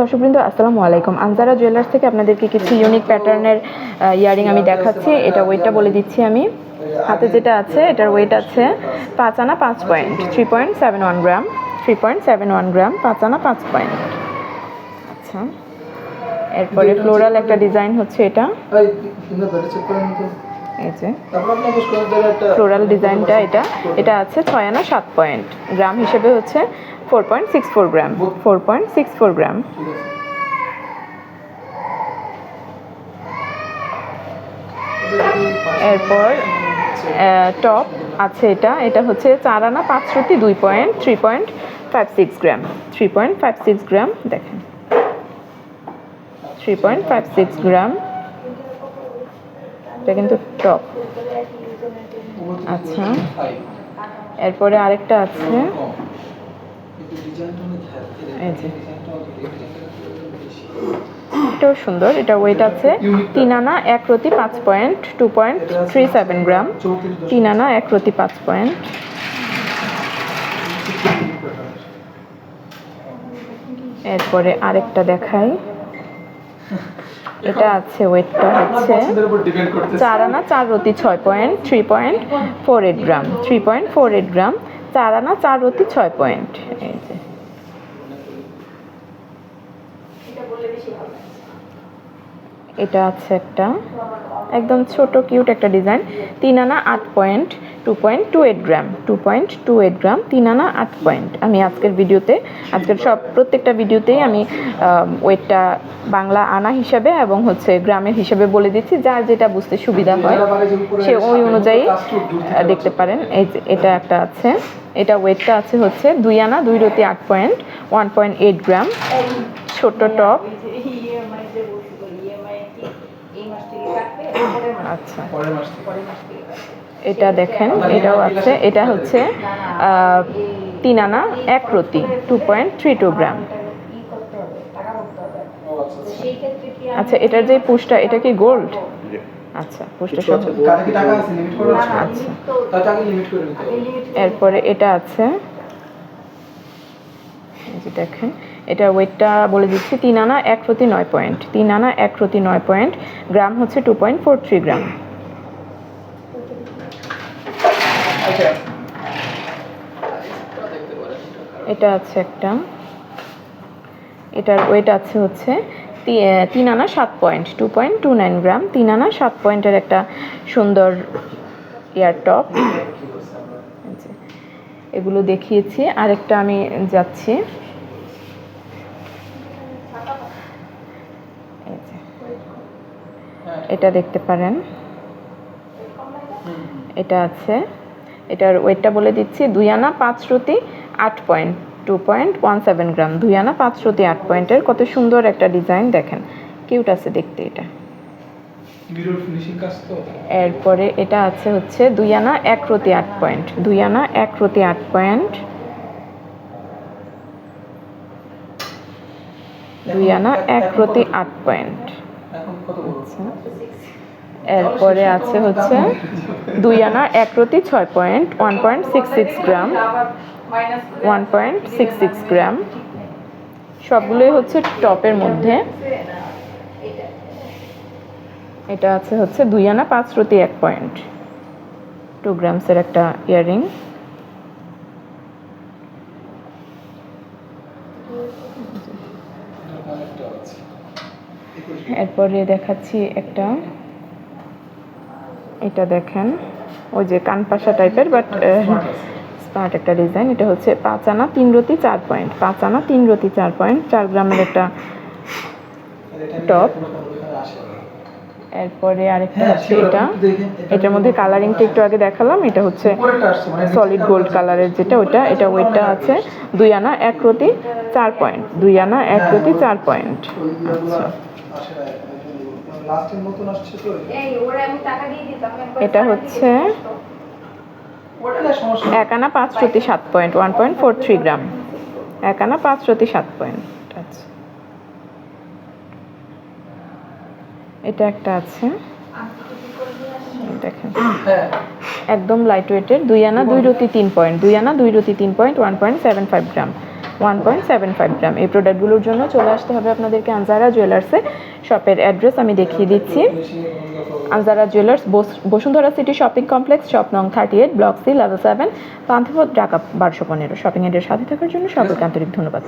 দর্শকবৃন্দ আসসালামু আলাইকুম। আনজারা জুয়েলার্স থেকে আপনাদেরকে কিছু ইউনিক প্যাটার্নের ইয়ারিং আমি দেখাচ্ছি। এটা ওয়েটটা বলে দিচ্ছি আমি। হাতে যেটা আছে এটার ওয়েট আছে 5 আনা 5 পয়েন্ট, 3.71 গ্রাম, 3.71 গ্রাম, 5 আনা 5 পয়েন্ট। আচ্ছা, এরপরে ফ্লোরাল একটা ডিজাইন হচ্ছে এটা, এই যে ফ্লোরাল ডিজাইনটা, এটা আছে 6 আনা 7 পয়েন্ট, গ্রাম হিসেবে হচ্ছে 4.64 গ্রাম, 4.64 গ্রাম। এরপর টপ আছে এটা হচ্ছে 4 আনা 5 রুটি 2 পয়েন্ট, 3.56 গ্রাম, 3.56 গ্রাম। দেখেন 3.56 গ্রাম, এটা কিন্তু টপ। আচ্ছা, এরপরে আরেকটা আছে, এই যে এটাও সুন্দর। এটা ওয়েট আছে 3 আনা 1 রতি 5 পয়েন্ট, 2.37 গ্রাম, 3 আনা 1 রতি 5 পয়েন্ট। এরপরে আরেকটা দেখাই, এটা আছে ওয়েটটা হচ্ছে 4 আনা 4 রতি 6 পয়েন্ট, 3.48 গ্রাম, 3.48 গ্রাম, 4 আনা 4 রতি 6 পয়েন্ট। এই যে এটা আছে একটা একদম ছোট কিউট একটা ডিজাইন, 3 আনা 8 পয়েন্ট, 2.28 গ্রাম, 2.28 গ্রাম, 3 আনা 8 পয়েন্ট। আমি আজকের প্রত্যেকটা ভিডিওতেই আমি ওয়েটটা বাংলা আনা হিসাবে এবং হচ্ছে গ্রামের হিসাবে বলে দিচ্ছি, যার যেটা বুঝতে সুবিধা হয় সে ওই অনুযায়ী দেখতে পারেন। এই যে এটা একটা আছে, এটা ওয়েটটা আছে হচ্ছে 2 আনা 2 রতি 8 পয়েন্ট, 1.8 গ্রাম, ছোট টপ। আচ্ছা, এটা দেখেন, এটাও আছে, এটা হচ্ছে 3 আনা 1 রতি, 2.32 গ্রাম। আচ্ছা, এটার যে পুশটা, এটা কি গোল্ড? আচ্ছা, পুশটা সহ। আচ্ছা, এরপরে এটা আছে, দেখেন এটা ওয়েটটা বলে দিচ্ছি 3 আনা 1 রতি 9 পয়েন্ট, 3 আনা 1 রতি 9 পয়েন্ট, গ্রাম হচ্ছে 2.43 গ্রাম। এটা আছে একটা, এটার ওয়েট আছে হচ্ছে 3 আনা 7 পয়েন্ট, 2.29 গ্রাম, 3 আনা 7 পয়েন্টের একটা সুন্দর ইয়ার টপ। এগুলো দেখিয়েছি, আরেকটা আমি যাচ্ছি, এটা দেখতে পারেন, এটা আছে, এটার ওয়েটটা বলে দিচ্ছি 2 আনা 5 রতি 8 পয়েন্ট, 2.17 গ্রাম, 2 আনা 5 রতি 8 পয়েন্টের। কত সুন্দর একটা ডিজাইন, দেখেন কিউট আছে দেখতে এটা। এরপরে এটা আছে হচ্ছে 2 আনা 1 রতি 8 পয়েন্ট, 2 আনা 1 রতি 8 পয়েন্ট, 2 আনা 1 রতি 8 পয়েন্ট। এরপরে আছে হচ্ছে 2 আনা 1 রতি 6 পয়েন্ট, 1.66 গ্রাম, 1.66 গ্রাম। সবগুলোই হচ্ছে টপের মধ্যে। এটা আছে হচ্ছে 2 আনা 5 রতি 1 পয়েন্ট, 2 গ্রামসের একটা ইয়ারিং। এরপরে দেখাচ্ছি একটা, এটা দেখেন ওই যে কানপাশা টাইপের বাট স্মার্ট একটা ডিজাইন। এটা হচ্ছে 5 আনা 3 রতি 4 পয়েন্ট, 5 আনা 3 রতি 4 পয়েন্ট, 4 গ্রামের একটা টপ। এরপরে আরেকটা হচ্ছে এটার মধ্যে কালারিংটা একটু আগে দেখালাম, এটা হচ্ছে সলিড গোল্ড কালারের যেটা, এটা ওয়েটটা আছে 2 আনা 1 রতি 4 পয়েন্ট, 2 আনা 1 রতি 4 পয়েন্ট। আচ্ছা, এটা হচ্ছে 1 আনা 5 রতি 7 পয়েন্ট, 1.43 গ্রাম, 1 আনা 5 রতি 7 পয়েন্ট। আচ্ছা, এটা একটা আছে, দেখেন একদম লাইট ওয়েটের, 2 আনা 2 রতি 3 পয়েন্ট, 2 আনা 2 রতি 3 পয়েন্ট, 1.75 গ্রাম, 1.75 গ্রাম। এই প্রোডাক্টগুলোর জন্য চলে আসতে হবে আপনাদেরকে আনজারা জুয়েলার্সে। শপের অ্যাড্রেস আমি দেখিয়ে দিচ্ছি। Anjara jewellers, Bashundhara city shopping complex, shop নং 38, block C, level 7, Panthapath, Dhaka 1215। Shopping এর সাথে থাকার জন্য সকলকে আন্তরিক ধন্যবাদ।